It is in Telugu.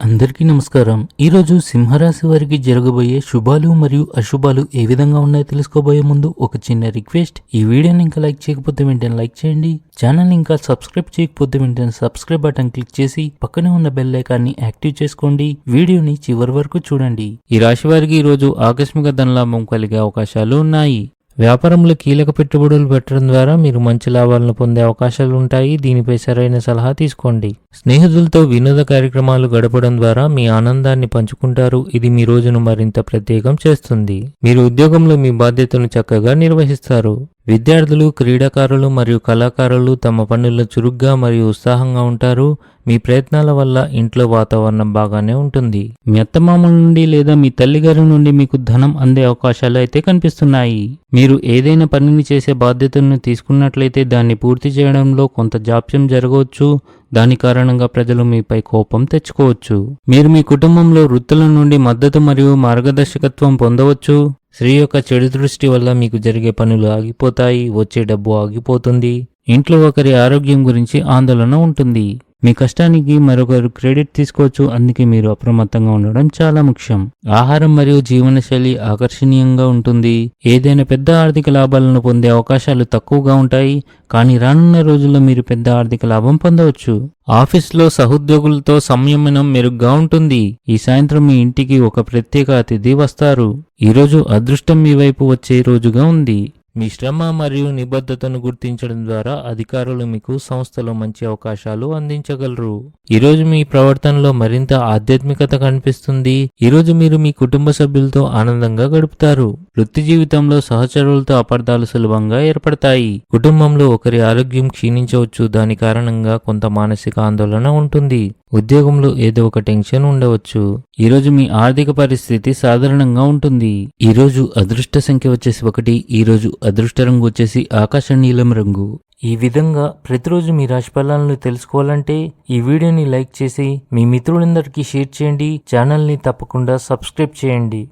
అందరికీ నమస్కారం. ఈరోజు సింహరాశి వారికి జరగబోయే శుభాలు మరియు అశుభాలు ఏ విధంగా ఉన్నాయో తెలుసుకోబోయే ముందు ఒక చిన్న రిక్వెస్ట్. ఈ వీడియోని ఇంకా లైక్ చేయకపోతే వెంటనే లైక్ చేయండి. ఛానల్ ఇంకా సబ్స్క్రైబ్ చేయకపోతే వెంటనే సబ్స్క్రైబ్ బటన్ క్లిక్ చేసి పక్కనే ఉన్న బెల్ ఐకాన్ని యాక్టివ్ చేసుకోండి. వీడియోని చివరి వరకు చూడండి. ఈ రాశి వారికి ఈరోజు ఆకస్మిక ధనలాభం కలిగే అవకాశాలు ఉన్నాయి. వ్యాపారంలో కీలక పెట్టుబడులు పెట్టడం ద్వారా మీరు మంచి లాభాలను పొందే అవకాశాలు ఉంటాయి. దీనిపై సరైన సలహా తీసుకోండి. స్నేహితులతో వినోద కార్యక్రమాలు గడపడం ద్వారా మీ ఆనందాన్ని పంచుకుంటారు. ఇది మీ రోజును మరింత ప్రత్యేకం చేస్తుంది. మీరు ఉద్యోగంలో మీ బాధ్యతను చక్కగా నిర్వహిస్తారు. విద్యార్థులు, క్రీడాకారులు మరియు కళాకారులు తమ పనుల్లో చురుగ్గా మరియు ఉత్సాహంగా ఉంటారు. మీ ప్రయత్నాల వల్ల ఇంట్లో వాతావరణం బాగానే ఉంటుంది. మీ అత్తమామల నుండి లేదా మీ తల్లిగారి నుండి మీకు ధనం అందే అవకాశాలు అయితే కనిపిస్తున్నాయి. మీరు ఏదైనా పనిని చేసే బాధ్యతను తీసుకున్నట్లయితే దాన్ని పూర్తి చేయడంలో కొంత జాప్యం జరగవచ్చు. దాని కారణంగా ప్రజలు మీపై కోపం తెచ్చుకోవచ్చు. మీరు మీ కుటుంబంలో వృత్తుల నుండి మద్దతు మరియు మార్గదర్శకత్వం పొందవచ్చు. స్త్రీ యొక్క చెడు దృష్టి వల్ల మీకు జరిగే పనులు ఆగిపోతాయి. వచ్చే డబ్బు ఆగిపోతుంది. ఇంట్లో ఒకరి ఆరోగ్యం గురించి ఆందోళన ఉంటుంది. మీ కష్టానికి మరొకరు క్రెడిట్ తీసుకోవచ్చు. అందుకే మీరు అప్రమత్తంగా ఉండడం చాలా ముఖ్యం. ఆహారం మరియు జీవనశైలి ఆకర్షణీయంగా ఉంటుంది. ఏదైనా పెద్ద ఆర్థిక లాభాలను పొందే అవకాశాలు తక్కువగా ఉంటాయి. కానీ రానున్న రోజుల్లో మీరు పెద్ద ఆర్థిక లాభం పొందవచ్చు. ఆఫీస్లో సహోద్యోగులతో సంయమనం మెరుగ్గా ఉంటుంది. ఈ సాయంత్రం మీ ఇంటికి ఒక ప్రత్యేక అతిథి వస్తారు. ఈరోజు అదృష్టం మీ వైపు వచ్చే రోజుగా ఉంది. మీ శ్రమ మరియు నిబద్ధతను గుర్తించడం ద్వారా అధికారులు మీకు సంస్థలో మంచి అవకాశాలు అందించగలరు. ఈరోజు మీ ప్రవర్తనలో మరింత ఆధ్యాత్మికత కనిపిస్తుంది. ఈరోజు మీరు మీ కుటుంబ సభ్యులతో ఆనందంగా గడుపుతారు. వృత్తి జీవితంలో సహచరులతో అపార్థాలు సులభంగా ఏర్పడతాయి. కుటుంబంలో ఒకరి ఆరోగ్యం క్షీణించవచ్చు. దాని కారణంగా కొంత మానసిక ఆందోళన ఉంటుంది. ఉద్యోగంలో ఏదో ఒక టెన్షన్ ఉండవచ్చు. ఈరోజు మీ ఆర్థిక పరిస్థితి సాధారణంగా ఉంటుంది. ఈరోజు అదృష్ట సంఖ్య వచ్చేసి 1. ఈరోజు అదృష్ట రంగు వచ్చేసి ఆకాశ నీలం రంగు. ఈ విధంగా ప్రతిరోజు మీ రాశి ఫలాలను తెలుసుకోవాలంటే ఈ వీడియోని లైక్ చేసి మీ మిత్రులందరికీ షేర్ చేయండి. ఛానల్ని తప్పకుండా సబ్స్క్రైబ్ చేయండి.